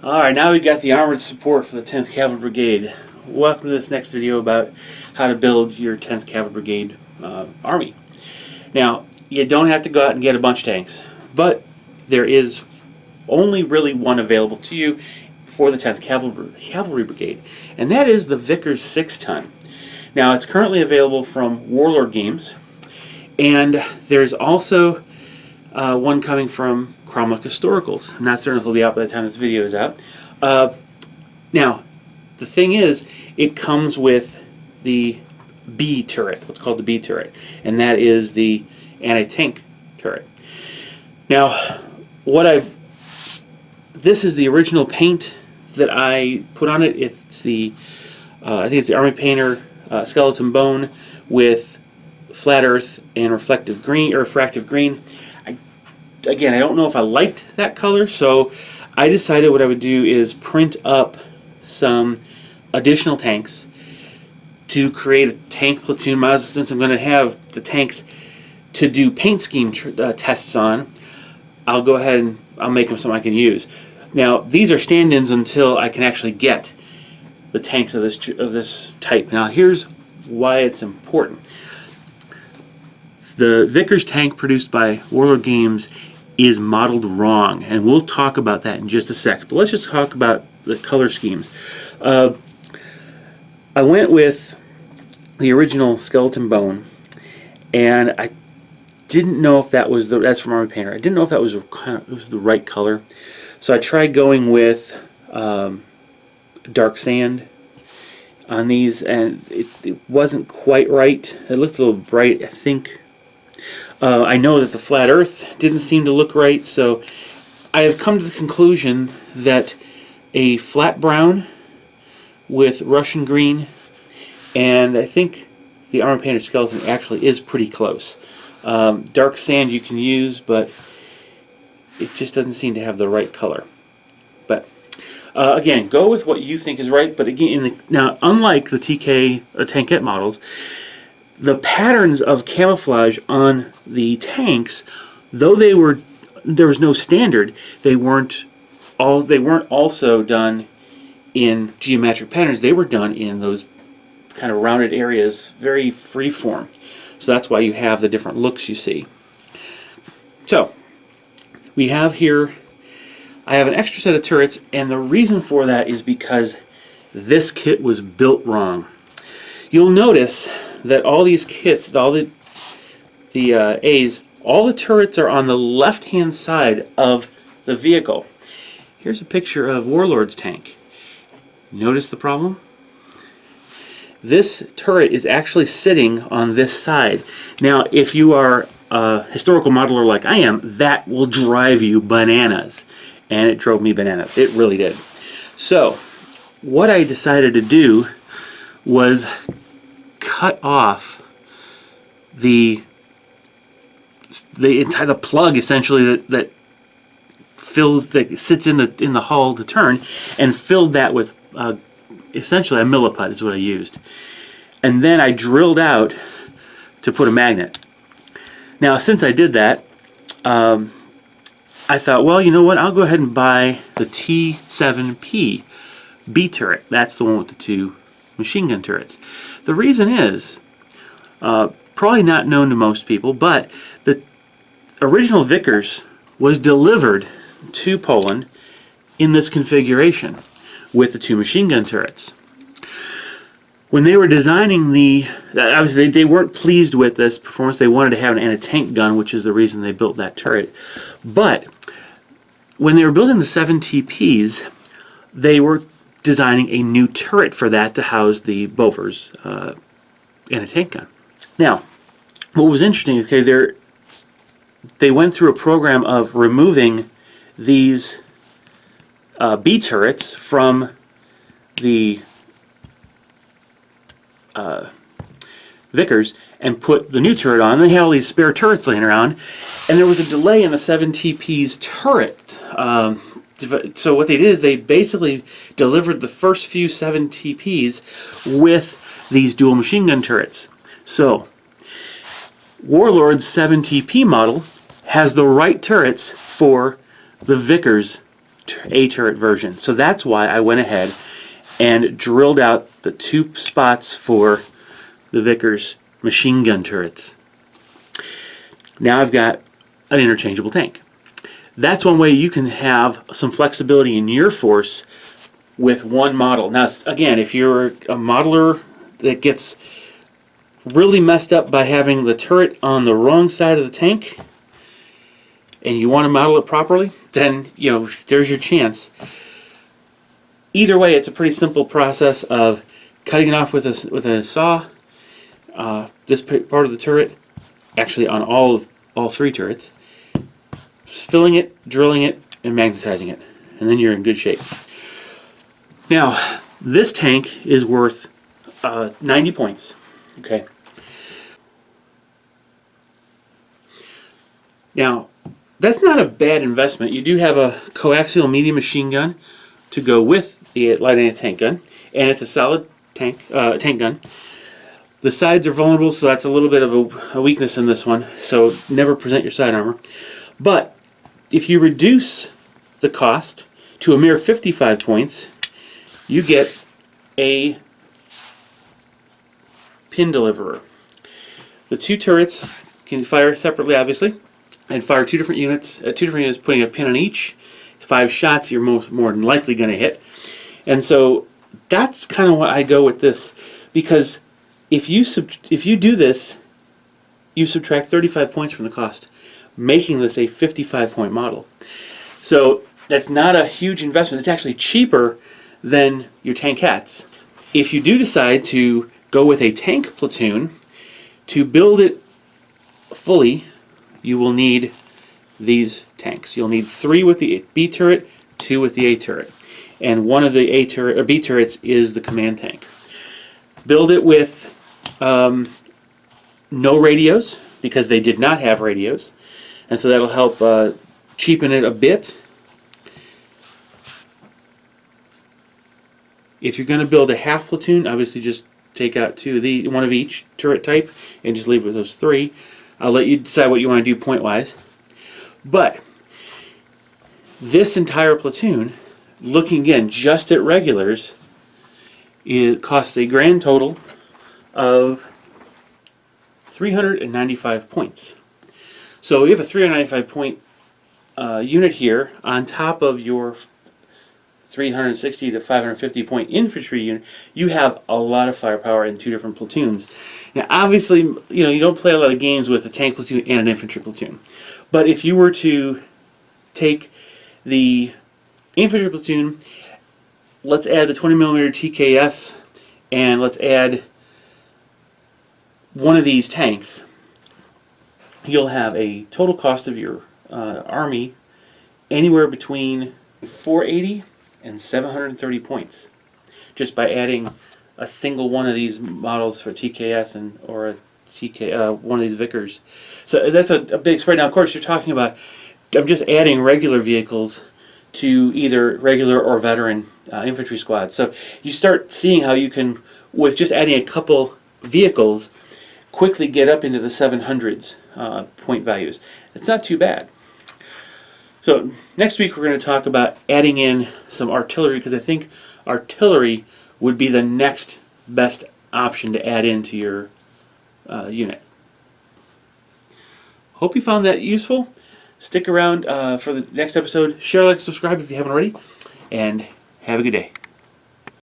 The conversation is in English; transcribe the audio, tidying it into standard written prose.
Alright, now we've got the armored support for the 10th Cavalry Brigade. Welcome to this next video about how to build your 10th Cavalry Brigade army. Now, you don't have to go out and get a bunch of tanks, but there is only really one available to you for the 10th Cavalry Brigade, and that is the Vickers 6-ton. Now, it's currently available from Warlord Games, and there's also one coming from Hedgehog Historicals. I'm not certain if it'll be out by the time this video is out. Now, the thing is, it comes with the B turret, what's called the B turret, and that is the anti-tank turret. Now, this is the original paint that I put on it. It's the, I think it's the Army Painter skeleton bone with flat earth and reflective green or refractive green. Again, I don't know if I liked that color, so I decided what I would do is print up some additional tanks to create a tank platoon. Since I'm going to have the tanks to do paint scheme tests on, I'll go ahead and I'll make them something I can use. Now, these are stand-ins until I can actually get the tanks of this type. Now, here's why it's important. The Vickers tank produced by Warlord Games is modeled wrong, and we'll talk about that in just a sec. But let's just talk about the color schemes. I went with the original skeleton bone, and I didn't know if that was that's from Army Painter. I didn't know if that was it was the right color, so I tried going with dark sand on these, and it wasn't quite right. It looked a little bright, I think. I know that the flat earth didn't seem to look right, so I have come to the conclusion that a flat brown with Russian green, and I think the Army Painter skeleton actually is pretty close. Dark sand you can use, but it just doesn't seem to have the right color. But again, go with what you think is right. But again, now unlike the TK tankette models, the patterns of camouflage on the tanks, though there was no standard, they weren't also done in geometric patterns. They were done in those kind of rounded areas, very free-form. So that's why you have the different looks you see. So we have here, I have an extra set of turrets, and the reason for that is because this kit was built wrong. You'll notice that all these kits, all the A's, all the turrets are on the left-hand side of the vehicle. Here's a picture of Warlord's tank. Notice the problem? This turret is actually sitting on this side. Now, if you are a historical modeler like I am, that will drive you bananas. And it drove me bananas. It really did. So, what I decided to do was cut off the plug essentially that sits in the hull to turn, and filled that with essentially a milliput is what I used, and then I drilled out to put a magnet. Now, since I did that, I thought, well, you know what? I'll go ahead and buy the T7P B turret. That's the one with the two machine gun turrets. The reason is probably not known to most people, but the original Vickers was delivered to Poland in this configuration with the two machine gun turrets. When they were designing obviously they weren't pleased with this performance. They wanted to have an anti-tank gun, which is the reason they built that turret. But when they were building the 7TPs, they were designing a new turret for that to house the Bofors anti-tank gun. Now, what was interesting is they went through a program of removing these B turrets from the Vickers and put the new turret on. They had all these spare turrets laying around, and there was a delay in the 7TP's turret. So what they did is they basically delivered the first few 7TPs with these dual machine gun turrets. So Warlord's 7TP model has the right turrets for the Vickers A turret version. So that's why I went ahead and drilled out the 2 spots for the Vickers machine gun turrets. Now I've got an interchangeable tank. That's one way you can have some flexibility in your force with one model. Now, again, if you're a modeler that gets really messed up by having the turret on the wrong side of the tank and you want to model it properly, then there's your chance. Either way, it's a pretty simple process of cutting it off with a saw. This part of the turret, actually on all 3 turrets, filling it, drilling it, and magnetizing it, and then you're in good shape. Now, this tank is worth 90 points. Okay. Now, that's not a bad investment. You do have a coaxial medium machine gun to go with the light anti-tank gun, and it's a solid tank gun. The sides are vulnerable, so that's a little bit of a weakness in this one, so never present your side armor. But if you reduce the cost to a mere 55 points, you get a pin deliverer. The 2 turrets can fire separately, obviously, and fire 2 different units, putting a pin on each. 5 shots you're more than likely going to hit. And so that's kind of why I go with this, because if you do this, you subtract 35 points from the cost, making this a 55-point model. So that's not a huge investment. It's actually cheaper than your tankettes. If you do decide to go with a tank platoon, to build it fully, you will need these tanks. You'll need 3 with the B turret, 2 with the A turret. And one of the A turret or B turrets is the command tank. Build it with no radios, because they did not have radios. And so that'll help cheapen it a bit. If you're going to build a half platoon, obviously just take out one of each turret type and just leave with those 3. I'll let you decide what you want to do point-wise. But this entire platoon, looking again just at regulars, it costs a grand total of 395 points. So we have a 395 point unit here on top of your 360 to 550 point infantry unit. You have a lot of firepower in 2 different platoons. Now, obviously, you don't play a lot of games with a tank platoon and an infantry platoon. But if you were to take the infantry platoon, let's add the 20mm TKS, and let's add one of these tanks, you'll have a total cost of your army anywhere between 480 and 730 points, just by adding a single one of these models for TKS or a one of these Vickers. So that's a big spread. Now, of course, you're talking about, I'm just adding regular vehicles to either regular or veteran infantry squads. So you start seeing how you can, with just adding a couple vehicles, quickly get up into the 700s point values. It's not too bad. So next week we're going to talk about adding in some artillery, because I think artillery would be the next best option to add into your unit. Hope you found that useful. Stick around for the next episode. Share, like, subscribe if you haven't already, and have a good day.